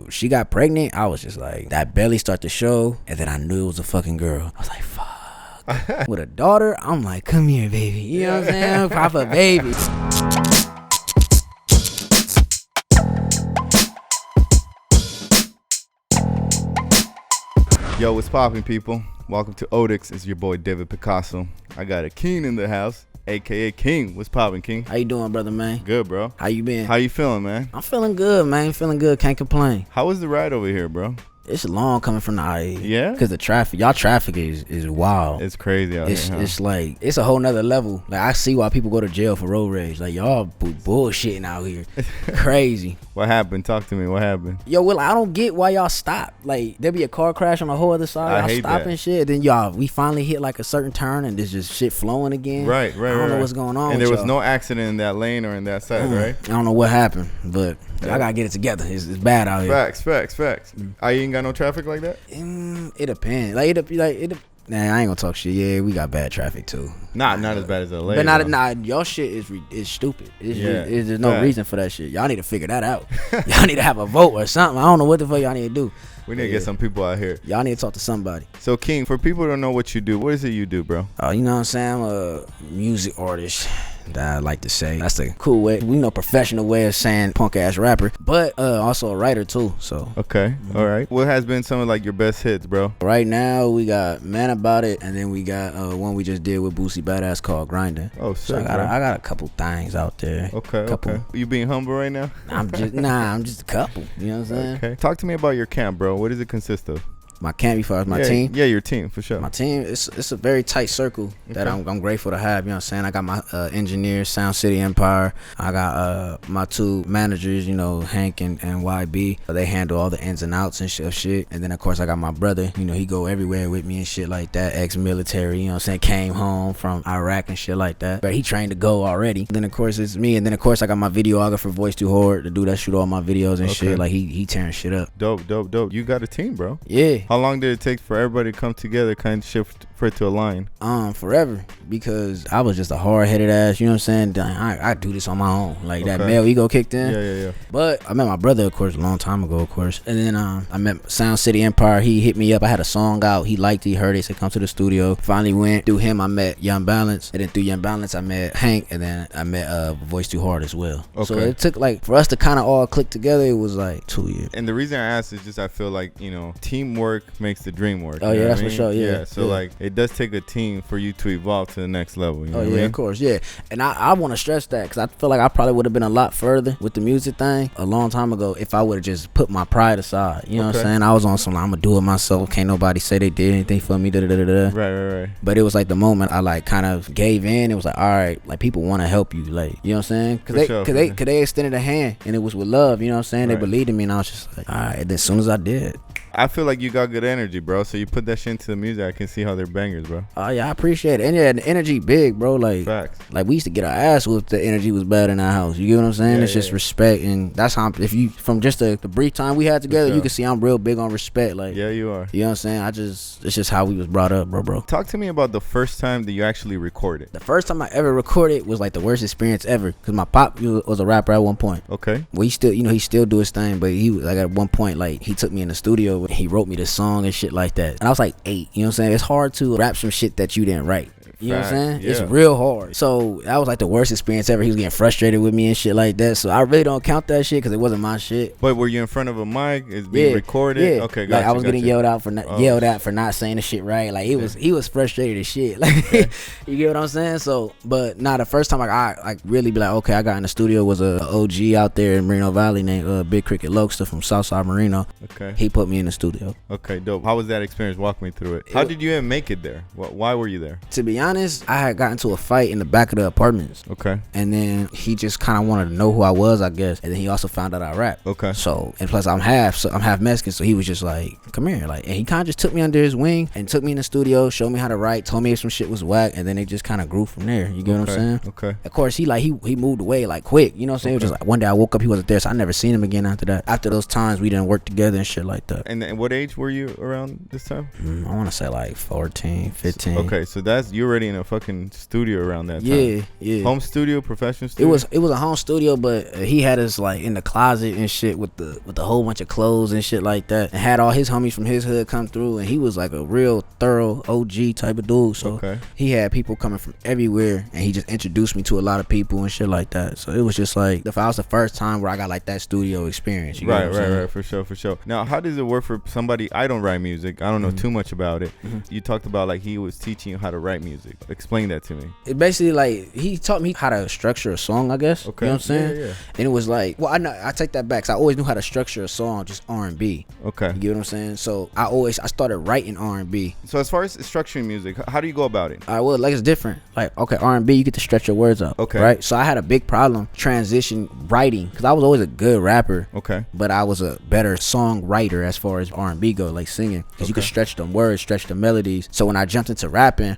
when she got pregnant, I was just like, that belly start to show, and then I knew it was a fucking girl. I was like, fuck. With a daughter, I'm like, come here, baby. You know what I'm saying? Pop a baby. Yo, what's poppin', people? Welcome to Odix. It's your boy David Picasso. I got a King in the house, aka King. What's poppin', King? How you doing, brother, man? Good, bro. How you been? How you feeling, man? I'm feeling good, man. Feeling good. Can't complain. How was the ride over here, bro? It's long coming from the IE. Yeah? Because the traffic, y'all traffic is wild. It's crazy out here, huh? It's like, it's a whole nother level. Like, I see why people go to jail for road rage. Like, y'all bullshitting out here. Crazy. What happened? Talk to me. What happened? Yo, well, I don't get why y'all stop. Like, there be a car crash on the whole other side. Y'all stopping shit. Then we finally hit like a certain turn and there's just shit flowing again. Right. I don't know what's going on. And there was y'all. No accident in that lane or in that side, right? I don't know what happened, but I gotta get it together. It's bad out here. Facts. I ain't got no traffic like that? It depends. Nah, I ain't gonna talk shit. Yeah, we got bad traffic too. Not as bad as LA. But y'all shit is stupid. There's no reason for that shit. Y'all need to figure that out. Y'all need to have a vote or something. I don't know what the fuck y'all need to do. We need to get some people out here. Y'all need to talk to somebody. So, King, for people who don't know what you do, what is it you do, bro? You know what I'm saying? I'm a music artist. That I like to say. That's a cool way, professional way of saying punk ass rapper, but also a writer too. So okay, all right. What has been some of like your best hits, bro? Right now we got Man About It, and then we got one we just did with Boosie Badass called Grinding. Oh, sick, so I got a couple things out there. Okay. You being humble right now? I'm just a couple. You know what I'm saying? Okay. Talk to me about your camp, bro. What does it consist of? My camp, before my team. Yeah, your team for sure. My team, it's a very tight circle that I'm grateful to have. You know what I'm saying? I got my engineers, Sound City Empire. I got my two managers, Hank and YB. They handle all the ins and outs and shit. And then of course I got my brother. He go everywhere with me and shit like that. Ex-military. You know what I'm saying? Came home from Iraq and shit like that. But he trained to go already. Then of course it's me. And then of course I got my videographer, Voice Too Hard, the dude that shoot all my videos and shit. Like he tearing shit up. Dope. You got a team, bro. Yeah. How long did it take for everybody to come together, kind of shift for it to align? Forever, because I was just a hard-headed ass, you know what I'm saying? I do this on my own. Like that male ego kicked in. Yeah. But I met my brother, of course, a long time ago, of course. And then I met Sound City Empire. He hit me up. I had a song out. He liked it. He heard it. Said come to the studio. Finally went through him. I met Young Balance, and then through Young Balance I met Hank, and then I met Voice Too Hard as well. Okay. So it took like for us to kind of all click together. It was like 2 years. And the reason I asked is just I feel like teamwork makes the dream work. Oh yeah, that's for sure. Yeah. So like it does take a team for you to evolve to the next level. You know what I mean? Of course, yeah. And I want to stress that because I feel like I probably would have been a lot further with the music thing a long time ago if I would have just put my pride aside. You know what I'm saying? I was on some, I'm gonna do it myself. Can't nobody say they did anything for me. Right. But it was like the moment I like kind of gave in. It was like, all right, like people want to help you, like you know what I'm saying? Because they extended a hand and it was with love. You know what I'm saying? They believed in me and I was just like, all right. And as soon as I did. I feel like you got good energy, bro. So you put that shit into the music. I can see how they're bangers, bro. Oh yeah, I appreciate it. And yeah, the energy big, bro. Like, facts. Like we used to get our ass whooped. The energy was bad in our house. You get what I'm saying? It's just respect, and that's how. If you from just the brief time we had together, you can see I'm real big on respect. Like, yeah, you are. You know what I'm saying? It's just how we was brought up, bro. Talk to me about the first time that you actually recorded. The first time I ever recorded was like the worst experience ever, cause my pop was a rapper at one point. Okay. Well, he still do his thing, but he was like at one point like he took me in the studio and he wrote me this song and shit like that, and I was like 8. You know what I'm saying? It's hard to rap some shit that you didn't write. You know what I'm saying? Yeah. It's real hard. So that was like the worst experience ever. He was getting frustrated with me and shit like that. So I really don't count that shit because it wasn't my shit. But were you in front of a mic? It's being recorded? Yeah. Okay, gotcha. Like I was getting yelled at for not saying the shit right. Like he was frustrated as shit. Like you get what I'm saying? So, but the first time I really be like, okay, I got in the studio was a OG out there in Merino Valley named Big Cricket Lokester from Southside Merino. Okay. He put me in the studio. Okay, dope. How was that experience? Walk me through it. How did you even make it there? Why were you there? To be honest, I had gotten into a fight in the back of the apartments. Okay. And then he just kind of wanted to know who I was, I guess. And then he also found out I rap. Okay. So, and plus I'm half Mexican, so he was just like, come here. Like, and he kind of just took me under his wing and took me in the studio, showed me how to write, told me if some shit was whack, and then it just kind of grew from there. You get what I'm saying? Okay. Of course, he moved away like quick. You know what I'm saying? It was just like one day I woke up, he wasn't there, so I never seen him again after that. After those times, we didn't work together and shit like that. And what age were you around this time? I want to say like 14, 15. Okay, so you were already in a fucking studio around that time. Yeah. Home studio, professional studio. It was a home studio, but he had us like in the closet and shit with a whole bunch of clothes and shit like that, and had all his homies from his hood come through, and he was like a real thorough OG type of dude. So he had people coming from everywhere, and he just introduced me to a lot of people and shit like that. So it was just like that was the first time where I got like that studio experience. Right, for sure. Now, how does it work for somebody? I don't write music. I don't know too much about it. You talked about like he was teaching you how to write music. Explain that to me. It basically like he taught me how to structure a song, I guess. Okay. You know what I'm saying? Yeah. And it was like, well, I take that back. 'Cause I always knew how to structure a song, just R&B. Okay. You get what I'm saying? So I started writing R&B. So as far as structuring music, how do you go about it? Well, like it's different. Like, okay, R&B, you get to stretch your words out. Okay. Right? So I had a big problem transition writing, because I was always a good rapper. Okay. But I was a better songwriter as far as R&B go, like singing. Because you could stretch them words, stretch the melodies. So when I jumped into rapping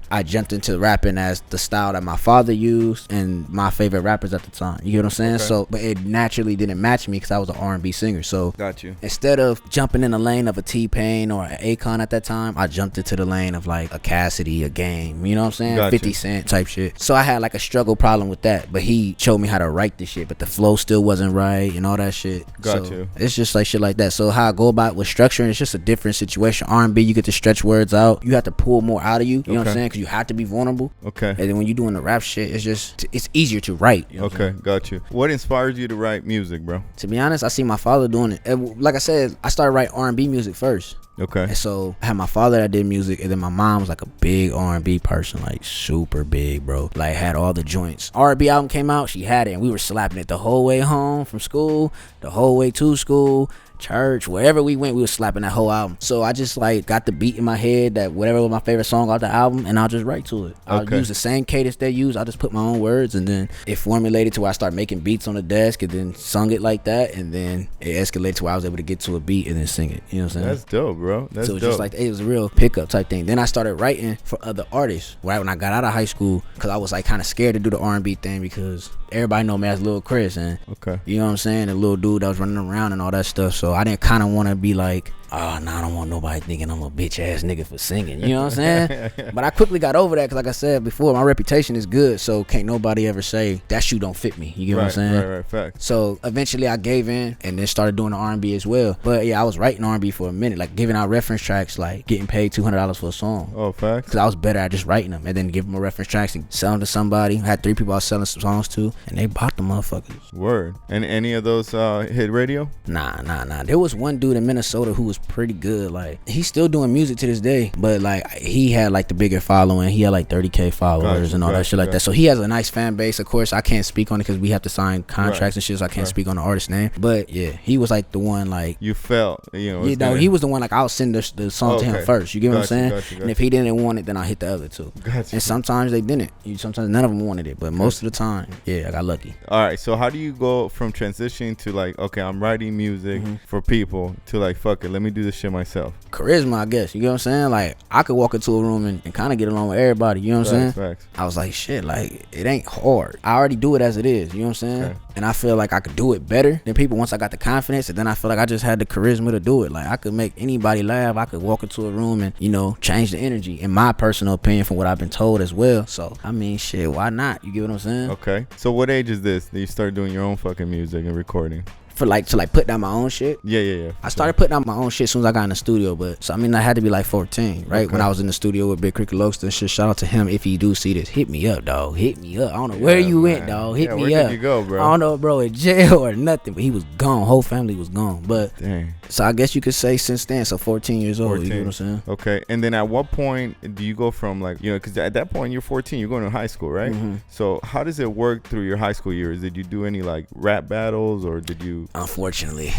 as the style that my father used and my favorite rappers at the time. You get what I'm saying? Okay. So, but it naturally didn't match me because I was an R&B singer. So got you. Instead of jumping in the lane of a T-Pain or an Akon at that time, I jumped into the lane of like a Cassidy, a Game. You know what I'm saying? Got 50 you. Cent type shit. So I had like a struggle problem with that. But he showed me how to write the shit, but the flow still wasn't right and all that shit. Got so you. It's just like shit like that. So how I go about with structuring, it's just a different situation. R&B, you get to stretch words out. You have to pull more out of you. You know what I'm saying? Because you have to be vulnerable. Okay. And then when you're doing the rap shit, it's easier to write. You know what I'm saying? Got you. What inspires you to write music, bro? To be honest, I see my father doing it. And like I said, I started writing R&B music first. Okay. And so I had my father that did music, and then my mom was like a big R&B person, like super big, bro. Like had all the joints. R&B album came out, she had it, and we were slapping it the whole way home from school, the whole way to school, church, wherever we went, we were slapping that whole album. So I just like got the beat in my head that whatever was my favorite song off the album, and I'll just write to it. I'll use the same cadence they use. I'll just put my own words, and then it formulated to where I started making beats on the desk, and then sung it like that, and then it escalated to where I was able to get to a beat and then sing it. You know what I'm saying? That's dope, bro. That's so it's dope. just like it was a real pickup type thing. Then I started writing for other artists right when I got out of high school, because I was like kind of scared to do the R&B thing because everybody know me as Lil Chris, and you know what I'm saying, the little dude that was running around and all that stuff. So I didn't kind of want to be like, oh, no, I don't want nobody thinking I'm a bitch ass nigga for singing. You know what I'm saying? But I quickly got over that because, like I said before, my reputation is good. So can't nobody ever say that shoe don't fit me. You get what I'm saying? Right, fact. So eventually I gave in and then started doing the R&B as well. But yeah, I was writing R&B for a minute, like giving out reference tracks, like getting paid $200 for a song. Oh, facts. Because I was better at just writing them and then give them a reference tracks and sell them to somebody. I had 3 people I was selling some songs to, and they bought the motherfuckers. Word. And any of those hit radio? Nah. There was one dude in Minnesota who was pretty good. Like, he's still doing music to this day, but like he had like the bigger following. He had like 30K followers and all that shit like that. So he has a nice fan base. Of course, I can't speak on it because we have to sign contracts and shit, so I can't speak on the artist's name. But yeah, he was like the one like you felt, you know. He was the one like I'll send the song to him first. You get what I'm saying? Got you. And if he didn't want it, then I'll hit the other two. And sometimes they didn't. Sometimes none of them wanted it, but most of the time, yeah, I got lucky. All right, so how do you go from transitioning to like, okay, I'm writing music for people to like, fuck it, let me do this shit myself? Charisma, I guess. You get what I'm saying? Like, I could walk into a room and kind of get along with everybody. You know what I'm saying? Facts. I was like, shit, like, it ain't hard. I already do it as it is. You know what I'm saying? Okay. And I feel like I could do it better than people once I got the confidence. And then I feel like I just had the charisma to do it. Like, I could make anybody laugh. I could walk into a room and, you know, change the energy, in my personal opinion, from what I've been told as well. So, I mean, shit, why not? You get what I'm saying? Okay. So what age is this that you start doing your own fucking music and recording? To put down my own shit. Yeah. I started putting out my own shit as soon as I got in the studio, but so I mean I had to be like 14, right? Okay. When I was in the studio with Big Cricket Logston, shit. Shout out to him if he do see this. Hit me up, dog. Hit me up. I don't know where you went, dog. Hit me where up. Did you go, bro? I don't know, bro, in jail or nothing, but he was gone. Whole family was gone. But dang. So I guess you could say since then, so 14 years old. 14. You know what I'm saying? Okay. And then at what point do you go from like, you know, because at that point you're 14, you're going to high school, right? Mm-hmm. So how does it work through your high school years? Did you do any like rap battles or did you? Unfortunately,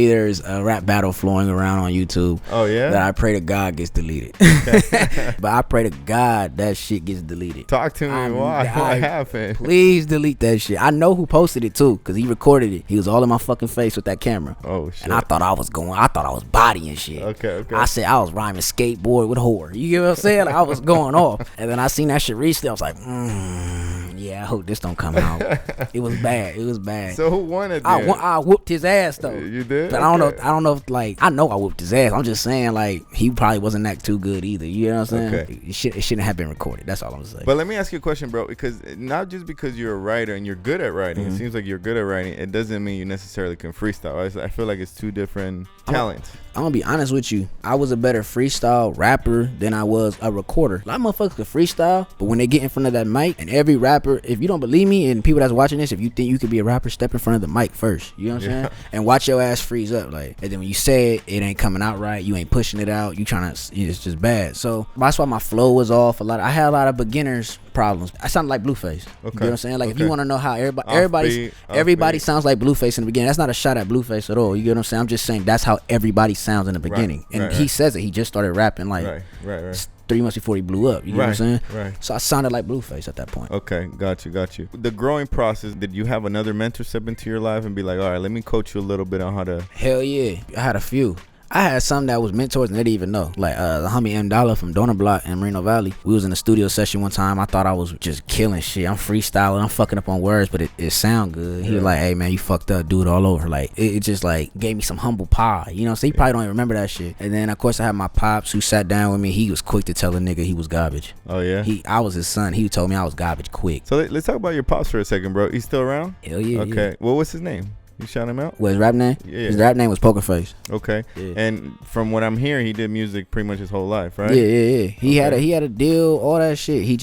there's a rap battle flowing around on YouTube. Oh yeah. That I pray to God gets deleted. Okay. But I pray to God that shit gets deleted. Talk to me. Why? What happened? Please delete that shit. I know who posted it too, because he recorded it. He was all in my fucking face with that camera. Oh shit. And I thought I was bodying shit. Okay. I said I was rhyming skateboard with whore. You get what I'm saying? I was going off. And then I seen that shit recently. I was like, yeah, yeah, I hope this don't come out. It was bad. It was bad. So who won it then? I whooped his ass though. You did? But I don't know if like, I know I whooped his ass. I'm just saying like he probably wasn't that too good either. You know what I'm saying? Okay. It shouldn't have been recorded. That's all I'm saying. But let me ask you a question, bro, because not just because you're a writer and you're good at writing, it seems like you're good at writing, it doesn't mean you necessarily can freestyle. I feel like it's two different talents. I'm gonna be honest with you. I was a better freestyle rapper than I was a recorder. A lot of motherfuckers could freestyle, but when they get in front of that mic, and every rapper, if you don't believe me, and people that's watching this, if you think you could be a rapper, step in front of the mic first. You know what I'm saying? And watch your ass freeze up, like. And then when you say it, it ain't coming out right. You ain't pushing it out. You trying to. It's just bad. So that's why my flow was off. I had a lot of beginners problems. I sounded like Blueface. You know what I'm saying? Like if you want to know how everybody sounds like Blueface in the beginning, that's not a shot at Blueface at all. You get what I'm saying? I'm just saying that's how everybody sounds in the beginning. He says it. He just started rapping like 3 months before he blew up. You know what I'm saying? Right. So I sounded like Blueface at that point. Okay, got you. The growing process, did you have another mentor step into your life and be like, all right, let me coach you a little bit on how to... Hell yeah. I had a few. I had some that was mentors and they didn't even know. Like the homie M Dollar from Donor Block in Merino Valley. We was in the studio session one time. I thought I was just killing shit. I'm freestyling. I'm fucking up on words, but it sound good. He was like, hey man, you fucked up. Do it all over. Like it just like gave me some humble pie. You know, so he probably don't even remember that shit. And then of course I had my pops who sat down with me. He was quick to tell a nigga he was garbage. Oh yeah? I was his son. He told me I was garbage quick. So let's talk about your pops for a second, bro. He's still around? Hell yeah. Okay. Yeah. Well, what's his name? You shout him out? What, his rap name? Yeah. His rap name was Poker Face. Okay. Yeah. And from what I'm hearing, he did music pretty much his whole life, right? Yeah. He had a deal, all that shit. He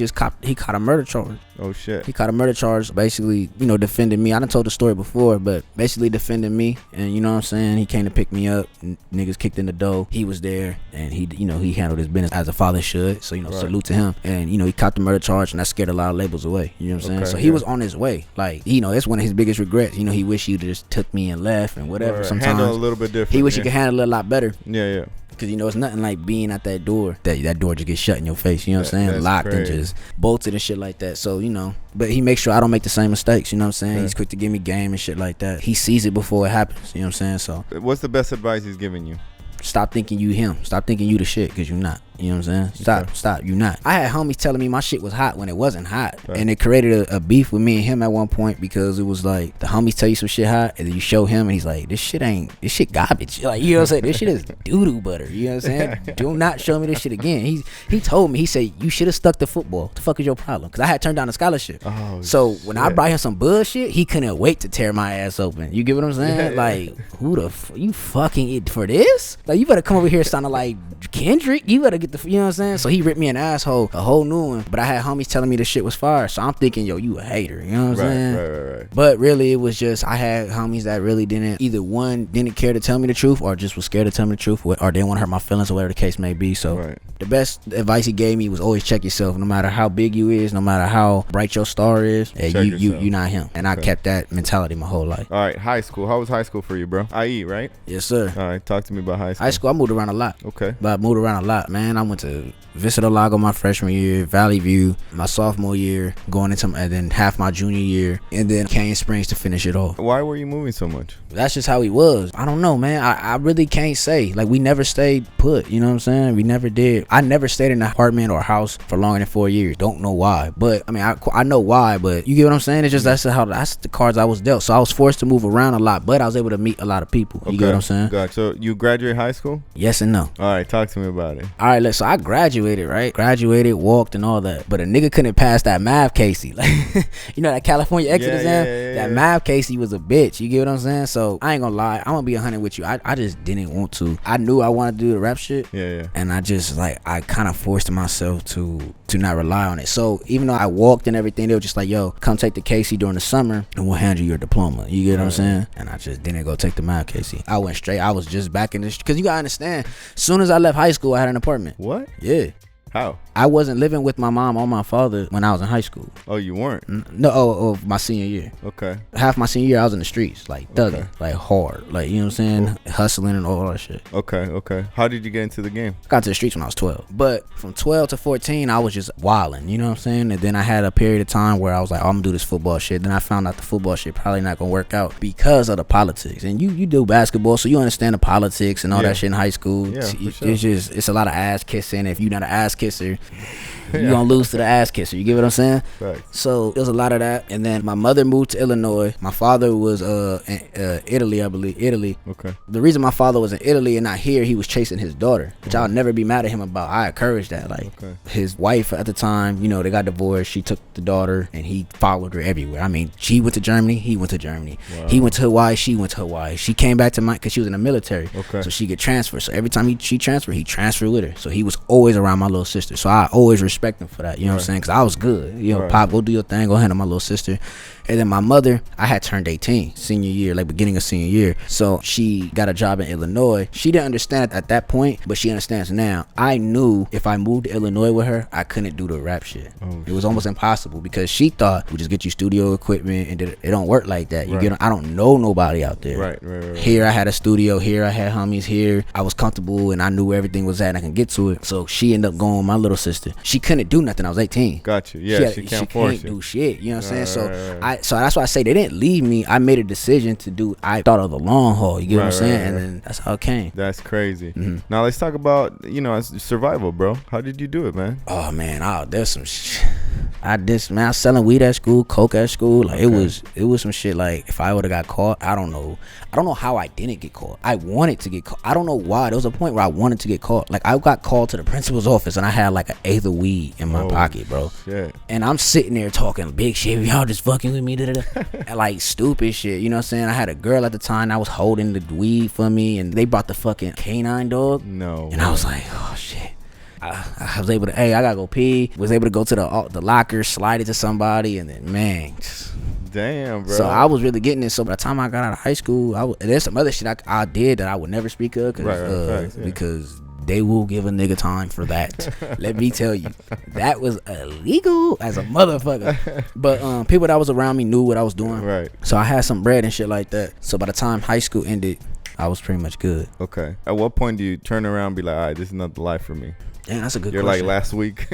caught a murder charge. Oh shit. He caught a murder charge, basically, you know, defending me. I done told the story before, but basically defending me. And you know what I'm saying? He came to pick me up. Niggas kicked in the door. He was there, and he handled his business as a father should. So, salute to him. And, he caught the murder charge, and that scared a lot of labels away. You know what I'm saying? So he was on his way. Like, it's one of his biggest regrets. He wish he just took me and left and whatever. Sometimes handle a little bit different. He wish he could handle it a lot better. Yeah. Because it's nothing like being at that door. That door just gets shut in your face. You know what I'm saying? Locked crazy. And just bolted and shit like that. So, but he makes sure I don't make the same mistakes. You know what I'm saying? Yeah. He's quick to give me game and shit like that. He sees it before it happens. You know what I'm saying? So, what's the best advice he's giving you? Stop thinking you him. Stop thinking you the shit, because you're not. You know what I'm saying? Stop. You not. I had homies telling me my shit was hot when it wasn't hot. Right. And it created a beef with me and him at one point, because it was like the homies tell you some shit hot and then you show him and he's like, this shit garbage. Like, you know what I'm saying? This shit is doo-doo butter. You know what I'm saying? Do not show me this shit again. He told me, he said, you should have stuck to football. What the fuck is your problem? Because I had turned down a scholarship. Oh, so when I brought him some bullshit, he couldn't wait to tear my ass open. You get what I'm saying? Like, who the you fucking it for this? Like, you better come over here sounding like Kendrick. You better get the, you know what I'm saying? So he ripped me an asshole, a whole new one. But I had homies telling me the shit was fire. So I'm thinking, yo, you a hater. You know what I'm saying? Right. But really, it was just, I had homies that really didn't care to tell me the truth, or just was scared to tell me the truth, or didn't want to hurt my feelings, or whatever the case may be. So the best advice he gave me was always check yourself. No matter how big you is, no matter how bright your star is, you not him. And I kept that mentality my whole life. All right, high school. How was high school for you, bro? IE, right? Yes, sir. All right, talk to me about high school. High school, I moved around a lot. Okay. But I moved around a lot, man. I went to Vista Lago my freshman year, Valley View my sophomore year, and then half my junior year, and then Canyon Springs to finish it off. Why were you moving so much? That's just how he was. I don't know, man. I really can't say. Like, we never stayed put, you know what I'm saying? We never did. I never stayed in an apartment or a house for longer than 4 years. Don't know why. But, I mean, I know why, but you get what I'm saying? It's just that's the cards I was dealt. So I was forced to move around a lot, but I was able to meet a lot of people. You get what I'm saying? Gotcha. So you graduate high school? Yes and no. All right, talk to me about it. All right, so I graduated, right? Walked and all that. But a nigga couldn't pass that math Casey. Like, you know that California exit exam? That math Casey was a bitch. You get what I'm saying? So I ain't gonna lie. I'm gonna be 100 with you. I just didn't want to. I knew I wanted to do the rap shit. Yeah. And I just, like, I kind of forced myself to not rely on it. So even though I walked and everything, they were just like, yo, come take the Casey during the summer and we'll hand you your diploma. You get what I'm saying? And I just didn't go take the math Casey. I went straight. I was just back in this, because you gotta understand, as soon as I left high school, I had an apartment. What? Yeah. How? I wasn't living with my mom or my father when I was in high school. Oh, you weren't? No, my senior year. Okay. Half my senior year, I was in the streets, like thugging, like hard, like, you know what I'm saying, hustling and all that shit. Okay. How did you get into the game? I got to the streets when I was 12, but from 12 to 14, I was just wilding, you know what I'm saying? And then I had a period of time where I was like, I'm gonna do this football shit. Then I found out the football shit probably not gonna work out because of the politics. And you do basketball, so you understand the politics and all that shit in high school. Yeah, it's a lot of ass kissing. If you're not an ass kisser, You gonna lose to the ass kisser. You get what I'm saying? Right. So there was a lot of that. And then my mother moved to Illinois. My father was in Italy, I believe. Italy. Okay. The reason my father was in Italy and not here, he was chasing his daughter, which I'll never be mad at him about. I encourage that. Like his wife at the time, you know, they got divorced. She took the daughter and he followed her everywhere. I mean, she went to Germany, he went to Germany. Wow. He went to Hawaii, she went to Hawaii. She came back to because she was in the military. Okay. So she get transferred. So every time she transferred, he transferred with her. So he was always around my little sister. So I always respect him for that. You know what I'm saying? Because I was good. You know, Pop, go do your thing. Go handle my little sister. And then my mother, I had turned 18 senior year, like beginning of senior year. So she got a job in Illinois. She didn't understand at that point, but she understands now. I knew if I moved to Illinois with her, I couldn't do the rap shit. It was almost impossible because she thought we just get you studio equipment and it don't work like that. You get, I don't know nobody out there. Right. Here I had a studio. Here I had homies. Here I was comfortable and I knew where everything was at and I can get to it. So she ended up going with my little sister. She couldn't do nothing. I was 18. Got you. Yeah, she can't force you. Do shit. You know what I'm saying? So that's why I say they didn't leave me. I made a decision to do. I thought of the long haul. You get what I'm saying? And then that's how it came. That's crazy. Now let's talk about survival, bro. How did you do it, man? Oh man, there's some shit. I was selling weed at school, coke at school. Like it was some shit. Like if I would have got caught, I don't know how I didn't get caught. I wanted to get caught. I don't know why. There was a point where I wanted to get caught. Like I got called to the principal's office and I had like an eighth of weed in my pocket, bro. Shit. And I'm sitting there talking big shit. Y'all just fucking with me, and like stupid shit. You know what I'm saying? I had a girl at the time that was holding the weed for me, and they brought the fucking canine dog. No. And I was like, oh shit. I was able to, I gotta go pee. Was able to go to the locker, slide it to somebody, and then man. Damn, bro. So I was really getting it. So by the time I got out of high school, there's some other shit I did that I would never speak of because they will give a nigga time for that. Let me tell you, that was illegal as a motherfucker. But people that was around me knew what I was doing. Right. So I had some bread and shit like that. So by the time high school ended, I was pretty much good. Okay. At what point do you turn around and be like, all right, this is not the life for me? Damn, that's a good question. You're like last week.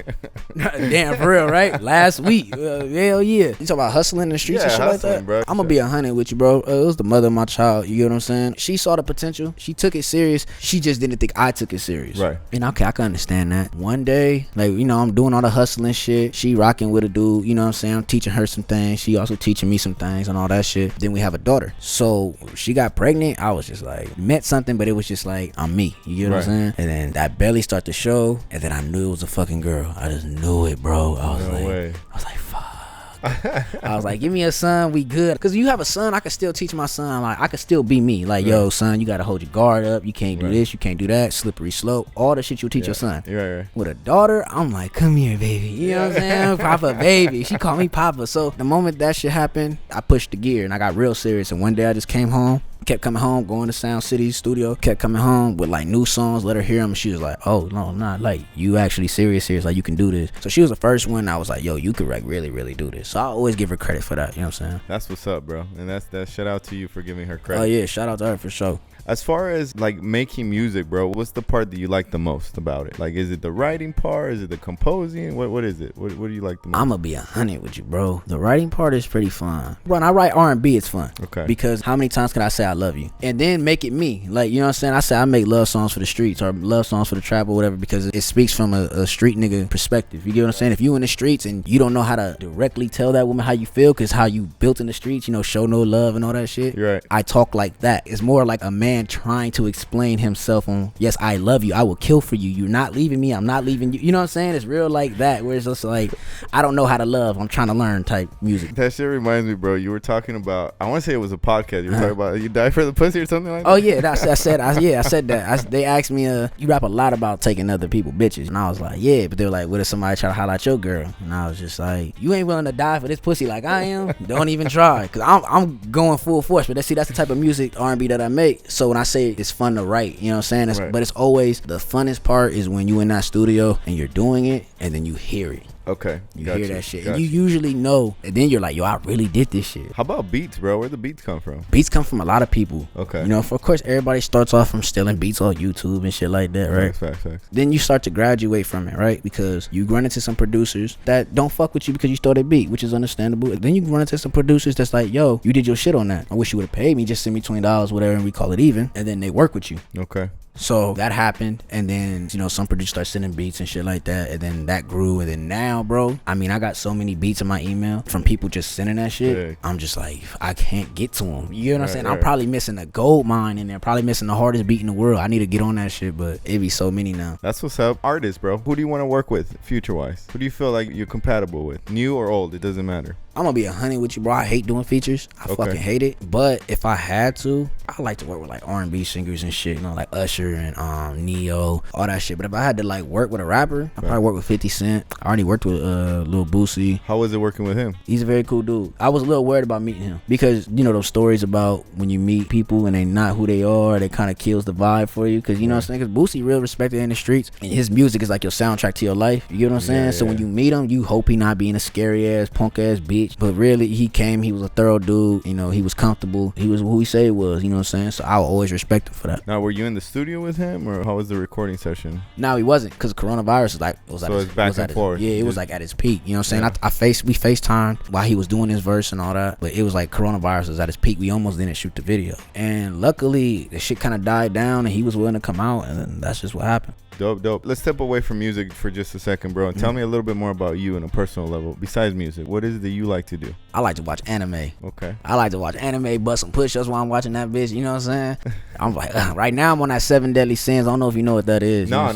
Damn, for real, right? Last week. Hell yeah. You talk about hustling in the streets and shit like that? Bro. I'm going to be 100 with you, bro. It was the mother of my child. You get what I'm saying? She saw the potential. She took it serious. She just didn't think I took it serious. Right. And okay, I can understand that. One day, like, you know, I'm doing all the hustling shit. She rocking with a dude. You know what I'm saying? I'm teaching her some things. She also teaching me some things and all that shit. Then we have a daughter. So she got pregnant. I was just like, met something, but it was just like, I'm me. You get what I'm saying? And then that belly started to show. And then I knew it was a fucking girl. I just knew it, bro. I was like, fuck. I was like, give me a son, we good. Because you have a son, I can still teach my son. Like, I can still be me. Like, yo, son, you got to hold your guard up. You can't do this. You can't do that. Slippery slope. All the shit you teach your son. Right. With a daughter, I'm like, come here, baby. You know what I'm saying? Papa, baby. She called me Papa. So the moment that shit happened, I pushed the gear and I got real serious. And one day I just came home. Kept coming home, going to Sound City studio, kept coming home with like new songs, let her hear them. She was like, oh no, not like you actually serious, like you can do this. So she was the first one I was like, yo, you could like really, really do this. So I always give her credit for that, you know what I'm saying? That's what's up, bro. And that's shout out to you for giving her credit. Oh yeah, shout out to her for sure. As far as like making music, bro, what's the part that you like the most about it? Like, is it the writing part? Is it the composing? What is it? What do you like the most? I'm gonna be 100 with you, bro. The writing part is pretty fun. When I write R&B, it's fun. Okay. Because how many times can I say I love you? And then make it me. Like, you know what I'm saying? I say I make love songs for the streets or love songs for the trap or whatever because it speaks from a street nigga perspective. You get what I'm saying? If you in the streets and you don't know how to directly tell that woman how you feel because how you built in the streets, you know, show no love and all that shit. You're right. I talk like that. It's more like a man trying to explain himself on, yes, I love you, I will kill for you, you're not leaving me, I'm not leaving you. You know what I'm saying? It's real like that, where it's just like, I don't know how to love, I'm trying to learn type music. That shit reminds me, bro, you were talking about, I want to say it was a podcast, you were talking about you die for the pussy or something like that. Oh yeah, I said that. They asked me, you rap a lot about taking other people bitches, and I was like, yeah, but they were like, what if somebody try to highlight your girl? And I was just like, you ain't willing to die for this pussy like I am? Don't even try, because I'm going full force. But that's the type of music, R&B that I make. So when I say it's fun to write, you know what I'm saying? Right. But it's always, the funnest part is when you in that studio and you're doing it and then you hear it. Okay. You hear that shit. And you usually know. And then you're like, yo, I really did this shit. How about beats, bro? Where the beats come from? Beats come from a lot of people. Okay. You know, of course, everybody starts off from stealing beats on YouTube and shit like that, right? Facts. Then you start to graduate from it, right? Because you run into some producers that don't fuck with you because you stole their beat, which is understandable. Then you run into some producers that's like, yo, you did your shit on that. I wish you would have paid me. Just send me $20, whatever, and we call it even. And then they work with you. Okay. So that happened, and then some producers start sending beats and shit like that, and then that grew, and then now, bro, I mean, I got so many beats in my email from people just sending that shit. Big. I'm just like, I can't get to them. You know what I'm saying? Right. I'm probably missing a gold mine in there, probably missing the hardest beat in the world. I need to get on that shit, but it be so many now. That's what's up. Artists, bro. Who do you want to work with future-wise? Who do you feel like you're compatible with? New or old? It doesn't matter. I'm gonna be 100 with you, bro. I hate doing features. I fucking hate it. But if I had to, I like to work with like R&B singers and shit, like Usher and Neo, all that shit. But if I had to like work with a rapper, I'd probably work with 50 Cent. I already worked with Lil Boosie. How was it working with him? He's a very cool dude. I was a little worried about meeting him because those stories about when you meet people and they not who they are, they kind of kills the vibe for you. Because what I'm saying, because Boosie real respected in the streets, and his music is like your soundtrack to your life. You get what I'm saying? So when you meet him, you hope he not being a scary ass punk ass bitch. But really, he came, he was a thorough dude, he was comfortable, he was who he said he was, you know what I'm saying? So I will always respect him for that. Now, were you in the studio with him, or how was the recording session? No, he wasn't, because coronavirus was back and forth. Yeah, it was like at its peak, you know what I'm saying? We FaceTimed while he was doing his verse and all that, but it was like coronavirus was at its peak. We almost didn't shoot the video, and luckily the shit kind of died down and he was willing to come out, and then that's just what happened. Dope. Let's step away from music for just a second, bro, and tell me a little bit more about you on a personal level. Besides music, what is it that you like to do? I like to watch anime. Okay. I like to watch anime, bust some push-ups while I'm watching that bitch, you know what I'm saying? I'm like, right now I'm on that 7 Deadly Sins. I don't know if you know what that is. No.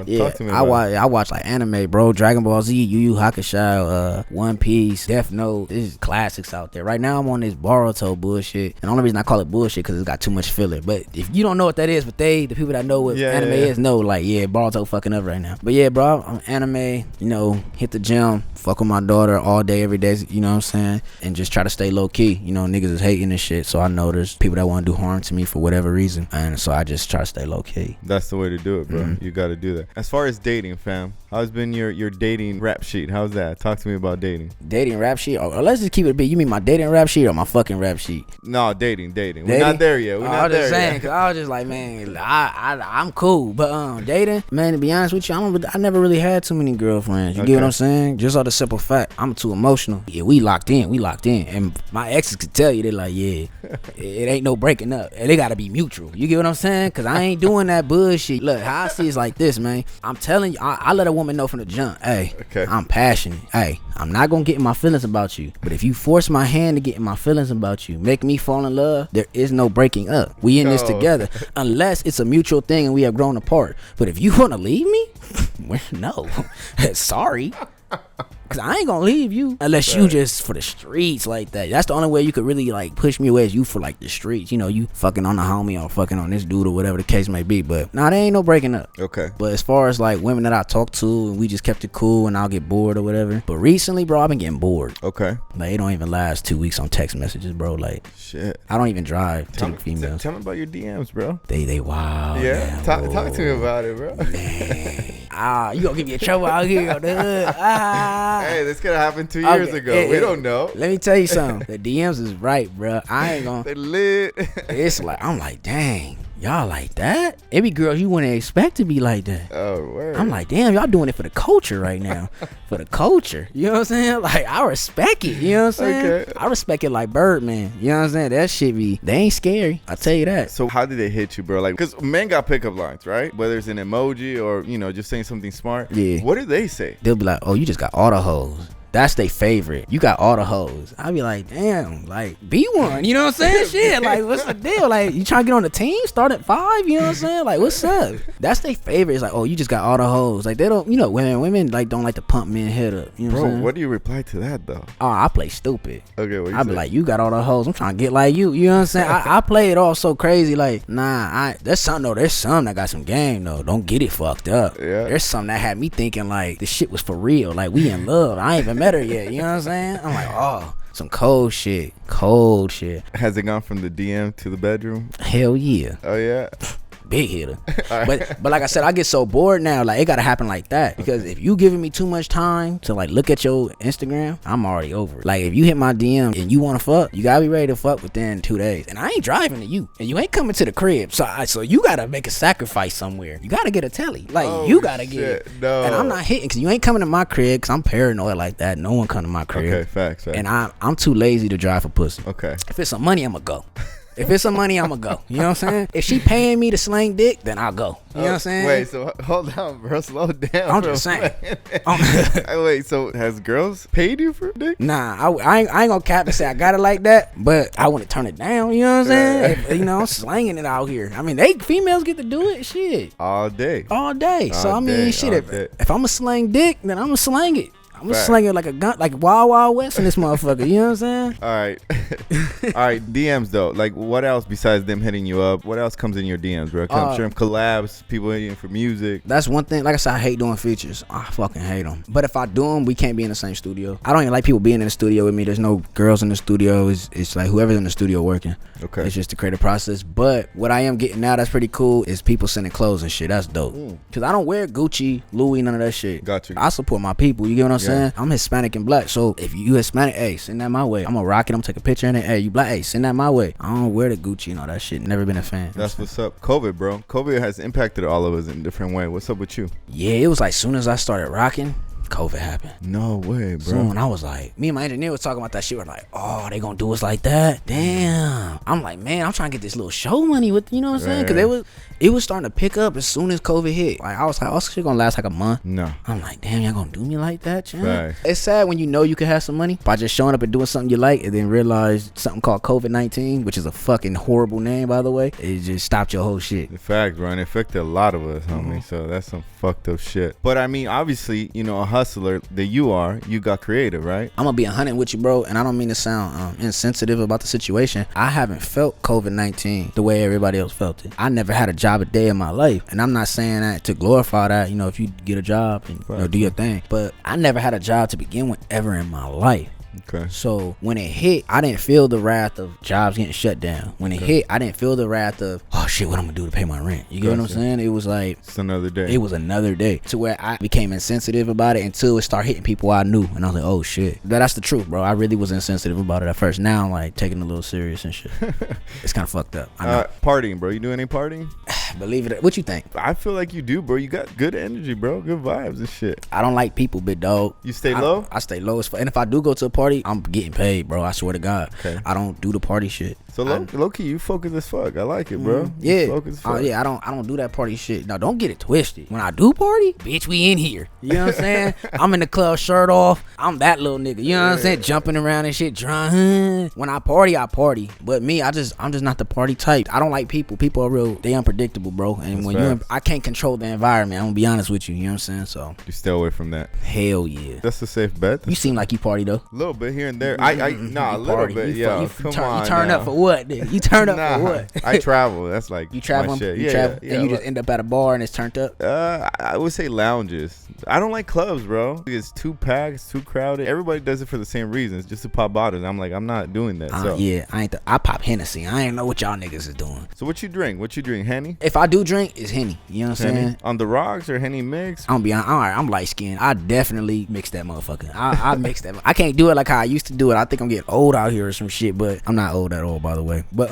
Yeah, Talk to me about I watch like anime, bro. Dragon Ball Z, Yu Yu Hakusho, One Piece, Death Note. This is classics out there. Right now I'm on this Boruto bullshit. And the only reason I call it bullshit because it's got too much filler. But if you don't know what that is, but the people that know what anime is know, like, Boruto fucking up right now. But yeah, bro, I'm anime, hit the gym, fuck with my daughter all day, every day, you know what I'm saying? And just try to stay low key. Niggas is hating and shit. So I know there's people that want to do harm to me for whatever reason. And so I just try to stay low key. That's the way to do it, bro. You got to do that. As far as dating, fam, how's been your dating rap sheet? How's that? Talk to me about dating. Dating rap sheet? Or let's just keep it big. You mean my dating rap sheet or my fucking rap sheet? No, dating. We're not there yet. I was just saying, cause I was just like, man, I'm cool. But dating, man, to be honest with you, I never really had too many girlfriends. You get what I'm saying? Just on the simple fact, I'm too emotional. Yeah, we locked in. And my exes could tell you, they're like, yeah, it ain't no breaking up. And they gotta be mutual. You get what I'm saying? Cause I ain't doing that bullshit. Look, how I see it's like this, man. I'm telling you, I let a woman know from the jump, hey, I'm passionate. Hey, I'm not gonna get in my feelings about you. But if you force my hand to get in my feelings about you, make me fall in love, there is no breaking up. We in this together. Unless it's a mutual thing and we have grown apart. But if you wanna leave me, no. Sorry. Cause I ain't gonna leave you unless you just for the streets like that. That's the only way you could really like push me away is you for like the streets. You fucking on the homie or fucking on this dude or whatever the case may be. But there ain't no breaking up. Okay. But as far as like women that I talk to and we just kept it cool and I'll get bored or whatever. But recently, bro, I've been getting bored. Okay. Like it don't even last 2 weeks on text messages, bro. Like shit. I don't even drive to females. Tell me about your DMs, bro. They wild. Yeah. Man, talk to me about it, bro. Man. You gonna give me a trouble out here on the hood. Hey, this could have happened 2 years ago. We don't know. Let me tell you something. The DMs is right, bro. I ain't gonna. They lit. It's like I'm like, dang, y'all like that? Every girl you wouldn't expect to be like that. Oh, word. I'm like, damn, y'all doing it for the culture right now. For the culture. You know what I'm saying? Like, I respect it. You know what I'm saying? Okay. I respect it like Birdman. You know what I'm saying? That shit they ain't scary. I tell you that. So how did they hit you, bro? Like, because men got pickup lines, right? Whether it's an emoji or, just saying something smart. Yeah. What do they say? They'll be like, oh, you just got all the hoes. That's their favorite. You got all the hoes. I be like, damn, like, be one. You know what I'm saying? Shit, like, what's the deal? Like, you trying to get on the team? Start at 5? You know what I'm saying? Like, what's up? That's their favorite. It's like, oh, you just got all the hoes. Like, they don't, women like don't like to pump men head up. You know what I'm saying? What do you reply to that, though? Oh, I play stupid. Okay, what you I be like, you got all the hoes. I'm trying to get like you. You know what I'm saying? I play it all so crazy. Like, there's some that got some game, though. Don't get it fucked up. Yeah. There's some that had me thinking, like, this shit was for real. Like, we in love. I ain't even met her yet. You know what I'm saying? I'm like, oh, some cold shit. Has it gone from the DM to the bedroom? Hell yeah. Oh, yeah? Big hitter. But like I said, I get so bored now. Like, it gotta happen like that. Because if you giving me too much time to like look at your Instagram, I'm already over it. Like, if you hit my DM and you wanna fuck, you gotta be ready to fuck within 2 days. And I ain't driving to you, and you ain't coming to the crib. So you gotta make a sacrifice somewhere. You gotta get a telly. Like, you gotta get it. No. And I'm not hitting because you ain't coming to my crib because I'm paranoid like that. No one come to my crib. Okay, facts. And I'm too lazy to drive for pussy. Okay. If it's some money, I'ma go. If it's some money, I'ma go. You know what I'm saying? If she paying me to slang dick, then I'll go. You know what I'm saying? Wait, so hold on, bro. Slow down. I'm just saying. Wait, so has girls paid you for dick? Nah, I ain't gonna cap and say I got it like that, but I wouldn't turn it down. You know what I'm saying? If, I'm slanging it out here. I mean, females get to do it. Shit. All day. So I mean, shit. If I'm a slang dick, then I'm gonna slang it. I'm gonna slang it like a gun, like Wild Wild West in this motherfucker. You know what I'm saying? All right. All right. DMs though. Like, what else besides them hitting you up? What else comes in your DMs, bro? I'm sure collabs, people hitting you for music. That's one thing. Like I said, I hate doing features. I fucking hate them. But if I do them, we can't be in the same studio. I don't even like people being in the studio with me. There's no girls in the studio. It's like whoever's in the studio working. Okay. It's just the creative process. But what I am getting now that's pretty cool is people sending clothes and shit. That's dope. Cause I don't wear Gucci, Louis, none of that shit. Got you. I support my people. You get what I'm saying? I'm Hispanic and black. So if you Hispanic, hey, send that my way. I'm gonna rock it. I'm gonna take a picture in it. Hey, you black, hey, send that my way. I don't wear the Gucci and all that shit. Never been a fan. That's what's up. COVID, bro. COVID has impacted all of us in a different way. What's up with you? Yeah, it was like soon as I started rocking, COVID happened. No way, bro. Soon I was like, me and my engineer was talking about that shit. We're like, oh, they gonna do us like that? Damn. I'm like, man, I'm trying to get this little show money with, you know what I'm saying? Because it was starting to pick up as soon as COVID hit. Like, I was like, oh, shit gonna last like a month. No. I'm like, damn, y'all gonna do me like that, champ? Right. It's sad when you know you can have some money by just showing up and doing something you like and then realize something called COVID-19, which is a fucking horrible name, by the way. It just stopped your whole shit. The fact, bro, and it affected a lot of us, homie. So that's some fucked up shit. But I mean, obviously, a hustler that you got creative, right? I'm gonna be 100 with you, bro, and I don't mean to sound insensitive about the situation. I haven't felt COVID-19 the way everybody else felt it. I never had a job a day in my life, and I'm not saying that to glorify that. If you get a job and do your thing, but I never had a job to begin with ever in my life. Okay. So when it hit, I didn't feel the wrath of jobs getting shut down. When it hit, I didn't feel the wrath of, oh shit, what I'm gonna do to pay my rent. You get what I'm saying? It was like, it's another day. It was another day to where I became insensitive about it until it started hitting people I knew, and I was like, oh shit. That's the truth, bro. I really was insensitive about it at first. Now I'm like taking it a little serious and shit. It's kind of fucked up. I know. Partying, bro. You do any partying? Believe it. What you think? I feel like you do, bro. You got good energy, bro. Good vibes and shit. I don't like people, big dog. You stay low? I stay low as fuck. And if I do go to a party, I'm getting paid, bro. I swear to God. Okay. I don't do the party shit. So low key, you focus as fuck. I like it, bro. Yeah. Focus as fuck. Yeah. I don't do that party shit. Now don't get it twisted. When I do party, bitch, we in here. You know what I'm saying? I'm in the club, shirt off. I'm that little nigga. You know what I'm saying? Jumping around and shit, drunk. When I party, I party. But me, I'm just not the party type. I don't like people. People are real. They unpredictable, bro. And when I can't control the environment. I'm gonna be honest with you. You know what I'm saying? So you stay away from that. Hell yeah. That's a safe bet. You seem like you party though. A little bit here and there. A little bit. Yeah. You turn up for what? Nigga? You turn up for what? I travel. That's like you travel. Shit. You travel, and you just end up at a bar and it's turned up. I would say lounges. I don't like clubs, bro. It's too packed. It's too crowded. Everybody does it for the same reasons, just to pop bottles. I'm like, I'm not doing that. So yeah, I pop Hennessy. I ain't know what y'all niggas is doing. So what you drink? Henny? If I do drink, it's Henny. You know what I'm saying? On the rocks or Henny mix? I'm be honest. All right, I'm light skinned. I definitely mix that motherfucker. I mix that. I can't do it like how I used to do it. I think I'm getting old out here or some shit, but I'm not old at all, by the way. But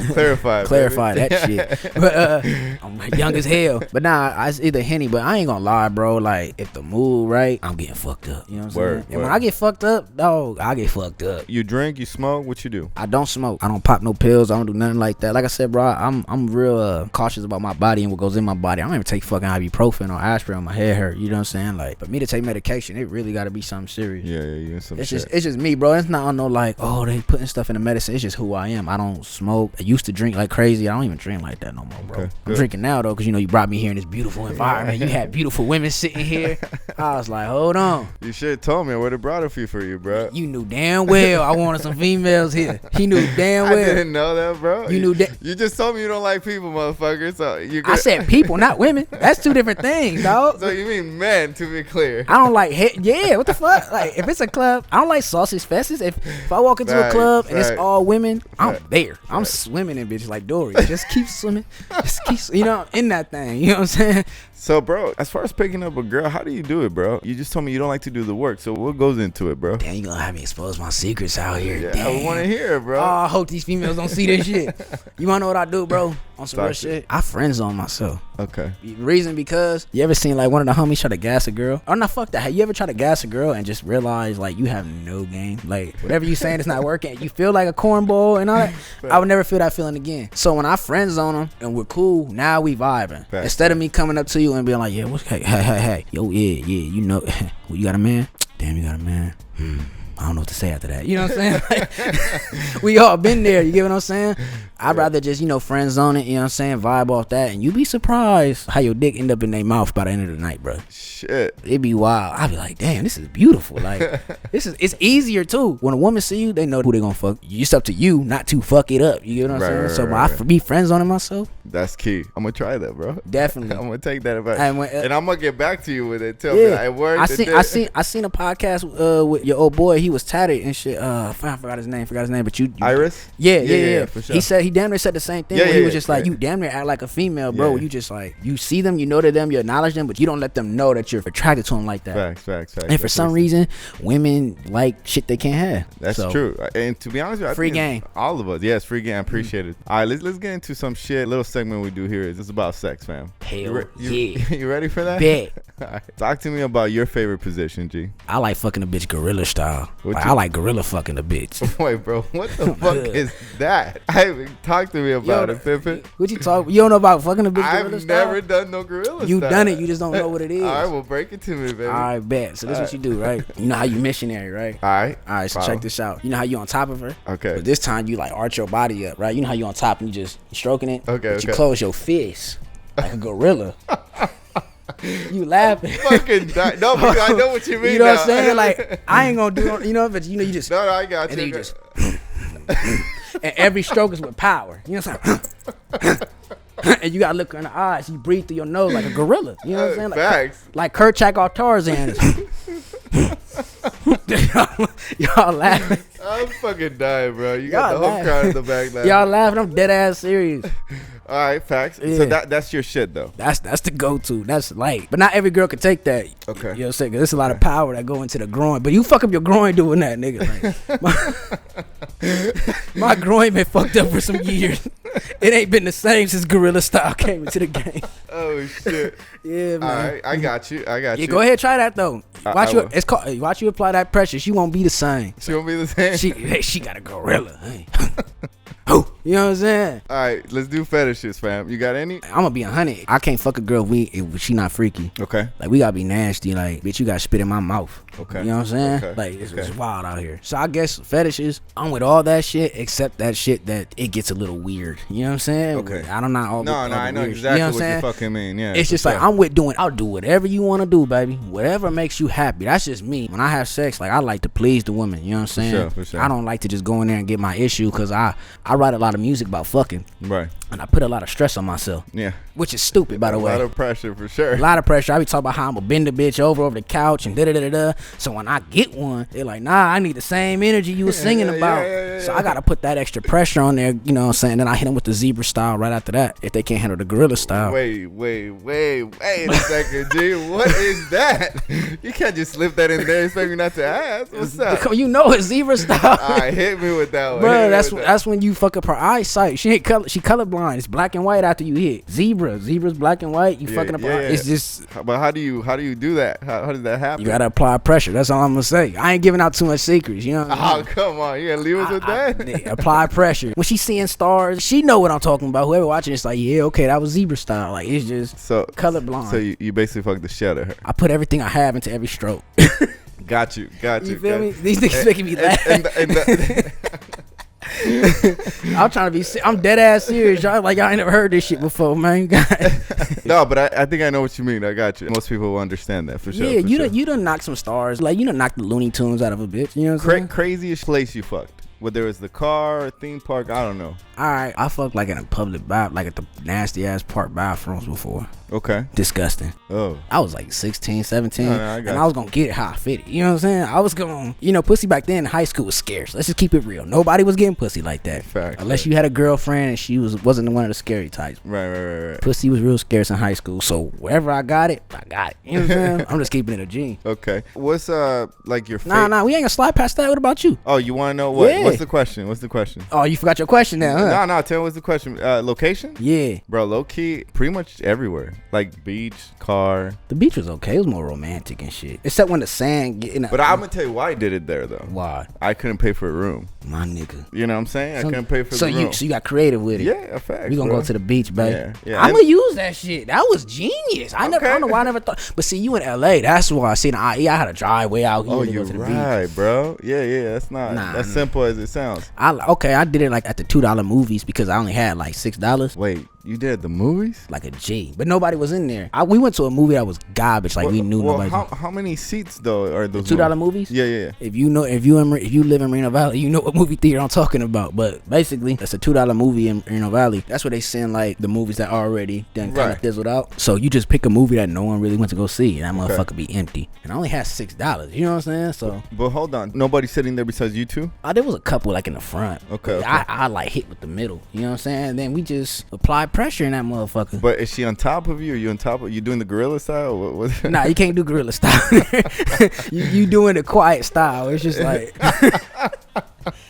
clarify that shit. But I'm young as hell. But nah, it's either Henny. But I ain't gonna lie, bro. Like if the mood right, I'm getting fucked up. You know what I'm saying? And when I get fucked up, dog, I get fucked up. You drink? You smoke? What you do? I don't smoke. I don't pop no pills. I don't do nothing like that. Like I said, bro, I'm real cautious about my body and what goes in my body. I don't even take fucking ibuprofen or aspirin when my head hurt. You know what I'm saying? Like, for me to take medication, it really got to be something serious. Yeah. It's just me, bro. It's not no like, oh, they putting stuff in the medicine. It's just who I am. I don't smoke. I used to drink like crazy. I don't even drink like that no more, bro. Okay, I'm drinking now though, because you brought me here in this beautiful environment. You had beautiful women sitting here. I was like, hold on. You should have told me I would have brought a few for you, bro. You knew damn well I wanted some females here. He knew damn well. I didn't know that, bro. You knew that. You just told me you don't like people, motherfucker. So I said people, not women. That's two different things, dog. So you mean men, to be clear. I don't like yeah, what the fuck? Like if it's a club, I don't like sausage fests. If I walk into a club and it's all women, I'm there. I'm swimming in bitches like Dory. Just keep swimming. Just keep in that thing. You know what I'm saying? So, bro, as far as picking up a girl, how do you do it, bro? You just told me you don't like to do the work. So what goes into it, bro? Damn, you gonna have me expose my secrets out here. Yeah, damn. I want to hear it, bro. Oh, I hope these females don't see this shit. You wanna know what I do, bro? On some real shit, I friend zone myself. Okay. Reason because you ever seen like one of the homies try to gas a girl? Or not, fuck that. Have you ever tried to gas a girl and just realize like you have no game? Like whatever you saying is not working. You feel like a cornball and all that. I would never feel that feeling again. So when I friend zone them and we're cool, now we vibing. Instead of me coming up to you and being like, yeah, what's hey, yo, yeah, you know, well, you got a man? Damn, you got a man. I don't know what to say after that. You know what I'm saying? Like, we all been there. You get what I'm saying? I'd rather just, you know, friend zone it, you know what I'm saying? Vibe off that. And you be surprised how your dick end up in their mouth by the end of the night, bro. Shit. It be wild. I be like, damn, this is beautiful. Like, it's easier too. When a woman see you, they know who they gonna fuck. It's up to you not to fuck it up. You get what I'm saying? So when I be friend zoning myself. That's key. I'm gonna try that, bro. Definitely. I'm gonna take that advice. And I'm gonna get back to you with it. Tell me it worked. I seen a podcast with your old boy. He was tatted and shit. I forgot his name. But you Iris? Yeah. For sure. He damn near said the same thing. He was just like, you damn near act like a female, bro. You just like, you see them, you know to them, you acknowledge them, but you don't let them know that you're attracted to them like that. Facts. And for some reason, women like shit they can't have. That's true. And to be honest with you, free game. All of us. Yes, free game. I appreciate it. All right, let's get into some shit. Little segment we do here is it's about sex, fam. Hell yeah. You ready for that? Bet. All right. Talk to me about your favorite position, G. I like fucking a bitch gorilla style. I like gorilla fucking a bitch. Wait, bro, what the fuck is that? Talk to me about it, Pippin. What you talk? You don't know about fucking a bitch gorilla style? I've never done no gorilla You style. done it, you just don't know what it is. All right, well, break it to me, baby. All right, bet. So this is what you do, right? You know how you missionary, right? All right, so check this out. You know how you on top of her? Okay. But this time you like arch your body up, right? You know how you on top and you just stroking it? Okay, But you close your fist like a gorilla. You laughing? Fucking no, but I know what you mean. You know what I'm saying? Like I ain't gonna do, you know, but you know you just. No, I got you. And then you just. And every stroke is with power. You know what I'm saying? And you gotta look her in the eyes. You breathe through your nose like a gorilla. You know what I'm saying? Like, facts. Like Kerchak or Tarzan. Y'all laughing. I'm fucking dying, bro. You got the whole crowd in the back now. Y'all laughing. I'm dead ass serious. All right, facts. Yeah. So that's your shit, though. That's the go-to. That's light. But not every girl can take that. Okay. You know what I'm saying? 'Cause there's a lot of power that go into the groin. But you fuck up your groin doing that, nigga. Like, my groin been fucked up for some years. It ain't been the same since Gorilla Style came into the game. Oh, shit. Yeah, man. All right, I got you. Yeah, go ahead, try that though. Watch you apply that pressure. She won't be the same. She won't be the same. She got a gorilla. Hey. Oh, you know what I'm saying? All right, let's do fetishes, fam. You got any? I'm gonna be 100. I can't fuck a girl if she not freaky. Okay. Like we gotta be nasty. Like bitch, you gotta spit in my mouth. Okay. You know what I'm saying? Okay. Like it's wild out here. So I guess fetishes. I'm with all that shit except that shit that it gets a little weird. You know what I'm saying? Okay. I don't know all. No, I know exactly you know what you fucking mean. Yeah. It's just like I'm with doing. I'll do whatever you want to do, baby. Whatever makes you happy. That's just me. When I have sex, like I like to please the woman. You know what I'm saying? For sure. I don't like to just go in there and get my issue because I write a lot of music about fucking. Right. And I put a lot of stress on myself. Yeah. Which is stupid, by the way. A lot of pressure for sure. A lot of pressure. I be talking about how I'm gonna bend the bitch over the couch and da-da-da-da-da. So when I get one, they're like, nah, I need the same energy you was singing about. So I gotta put that extra pressure on there, you know what I'm saying? Then I hit them with the zebra style right after that if they can't handle the gorilla style. Wait a second, G. What is that? You can't just slip that in there and expect me not to ask. What's up? You know it's zebra style. All right, hit me with that one. Bro, that's when you fuck up her eyesight. She colorblind. It's black and white after you hit. Zebra's black and white. You fucking up her eye. It's just. But how do you do that? How does that happen? You gotta apply pressure. That's all I'm gonna say. I ain't giving out too much secrets. You know what I mean? Oh, come on. You gonna leave us with that? Apply pressure. When she's seeing stars, she know what I'm talking about. Whoever watching it's like, yeah, okay, that was zebra style. Like it's just colorblind. So you basically fuck the shit out of her. I put everything I have into every stroke. Got you. You feel me? These niggas making me laugh. I'm trying to be. I'm dead ass serious. Y'all like I ain't never heard this shit before, man. No, but I think I know what you mean. I got you. Most people will understand that for sure. Yeah, you done knock some stars. Like you done knock the Looney Tunes out of a bitch. You know what I'm saying? Craziest place you fucked. Whether it's the car, theme park, I don't know. All right, I fucked like in a public bath, like at the nasty ass park bathrooms before. Okay. Disgusting. Oh. I was like 16, 17, and I was gonna get it how I fit it. You know what I'm saying? I was gonna, pussy back then in high school was scarce. Let's just keep it real. Nobody was getting pussy like that. Fact. Unless you had a girlfriend and she wasn't one of the scary types. Right. Pussy was real scarce in high school. So wherever I got it, I got it. You know what I'm saying? I'm just keeping it a G. Okay. What's like your favorite? Nah, we ain't gonna slide past that. What about you? Oh, you wanna know what? Yeah. what's the question? What's the question? Oh, you forgot your question now, huh? No. Tell me what's the question. Location? Yeah. Bro, low key, pretty much everywhere. Like beach, car. The beach was okay. It was more romantic and shit. Except when the sand get in. But I'm gonna tell you why I did it there though. Why? I couldn't pay for a room. My nigga. You know what I'm saying? I couldn't pay for the room. So you got creative with it. Yeah, facts. We gonna go to the beach, baby. Yeah. I'm gonna use that shit. That was genius. I don't know why I never thought. But see, you in LA, that's why I seen the IE. I had to drive way out here to go to the right, beach. Bro. Yeah. That's not as simple as it sounds. I did it like at the $2 movies because I only had like $6. Wait, you did the movies? Like a G, but nobody was in there. We went to a movie that was garbage. Like we knew nobody. How many seats though are those? $2 movies? Yeah. If you live in Reno Valley, you know what movie theater I'm talking about. But basically, it's a $2 movie in Reno Valley. That's where they send like the movies that already done kind of fizzled out. So you just pick a movie that no one really went to go see, and that motherfucker be empty. And I only had $6. You know what I'm saying? So. But hold on, nobody sitting there besides you two? There was a couple like in the front. Okay. I like hit with the middle. You know what I'm saying? And then we just applied pressure in that motherfucker. But is she on top of you? Are you on top of you doing the gorilla style? What? Nah, you can't do gorilla style. you doing the quiet style. It's just like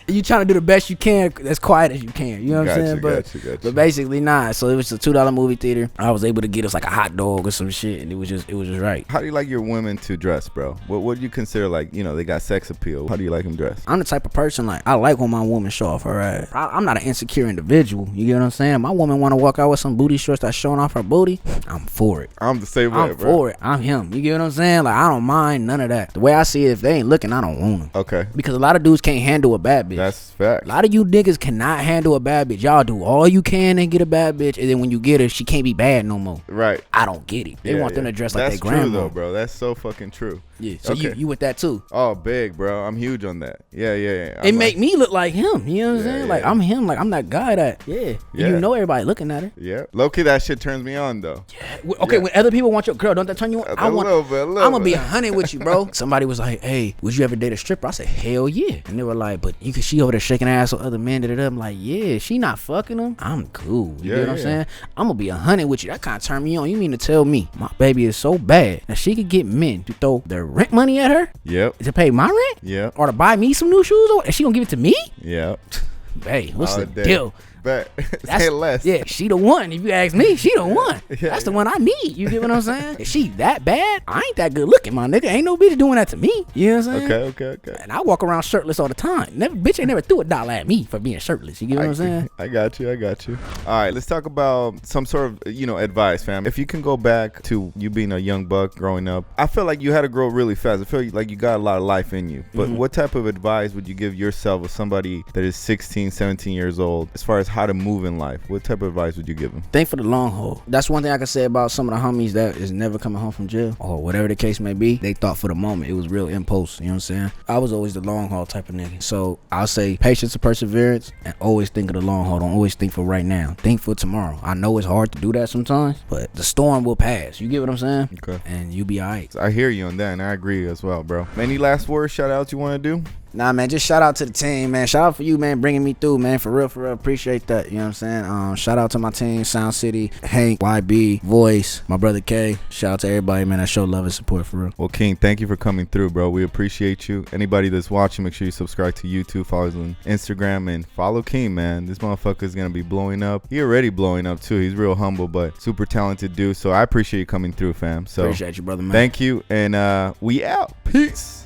you trying to do the best you can as quiet as you can. You know what I'm saying? But basically, nah. So it was a $2 movie theater. I was able to get us like a hot dog or some shit, and it was just right. How do you like your women to dress, bro? What do you consider like, they got sex appeal? How do you like them dressed? I'm the type of person like I like when my woman show off her ass. I'm not an insecure individual. You get what I'm saying? My woman want to walk out with some booty shorts that's showing off her booty. I'm for it. I'm the same way, I'm for it. I'm him. You get what I'm saying? Like I don't mind none of that. The way I see it, if they ain't looking, I don't want them. Okay. Because a lot of dudes can't handle a bad bitch. That's fact. A lot of you niggas cannot handle a bad bitch. Y'all do all you can and get a bad bitch, and then when you get her, she can't be bad no more. Right. I don't get it. They want them to dress like their grandma. That's true though, bro. That's so fucking true. Yeah. So you with that too? Oh, big, bro. I'm huge on that. Yeah. It make me look like him. You know what I'm saying? Like I'm him. Like I'm that guy that. Yeah. You know everybody looking at her. Yeah. Low key, that shit turns me on though. Yeah. Okay. When other people want your girl, don't that turn you on? I'm gonna be 100 with you, bro. Somebody was like, "Hey, would you ever date a stripper?" I said, "Hell yeah." And they were like, "But she over there shaking ass with other men." I'm like, yeah, she not fucking them. I'm cool. You know what I'm saying? I'm gonna be 100 with you. That kind of turn me on. You mean to tell me my baby is so bad that she could get men to throw their rent money at her? Yep. To pay my rent? Yep. Or to buy me some new shoes? Or is she gonna give it to me? Yep. Hey, what's the deal? Bet. Say less. Yeah, she the one. If you ask me, she the one. That's the one I need. You get what I'm saying? If she that bad, I ain't that good looking, my nigga. Ain't no bitch doing that to me. You know what I'm saying? Okay. And I walk around shirtless all the time. Bitch ain't never threw $1 at me for being shirtless. You get what I'm saying? I got you. All right, let's talk about some sort of, advice, fam. If you can go back to you being a young buck growing up, I feel like you had to grow really fast. I feel like you got a lot of life in you. But what type of advice would you give yourself with somebody that is 16, 17 years old as far as how to move in life? What type of advice would you give them? Think for the long haul. That's one thing I can say about some of the homies that is never coming home from jail or whatever the case may be. They thought for the moment. It was real impulse. You know what I'm saying? I was always the long haul type of nigga. So I'll say patience and perseverance, and always think of the long haul. Don't always think for right now. Think for tomorrow. I know it's hard to do that sometimes, but the storm will pass. You get what I'm saying? Okay. And you'll be all right. I hear you on that, and I agree as well, bro. Any last words, shout outs you want to do? Nah, man, just shout out to the team, man. Shout out for you, man, bringing me through, man. For real, appreciate that. You know what I'm saying? Shout out to my team, Sound City, Hank, YB, Voice, my brother K. Shout out to everybody, man, that show love and support, for real. Well, King, thank you for coming through, bro. We appreciate you. Anybody that's watching, make sure you subscribe to YouTube, follow us on Instagram, and follow King, man. This motherfucker is going to be blowing up. He already blowing up, too. He's real humble, but super talented dude. So I appreciate you coming through, fam. So appreciate you, brother, man. Thank you, and we out. Peace.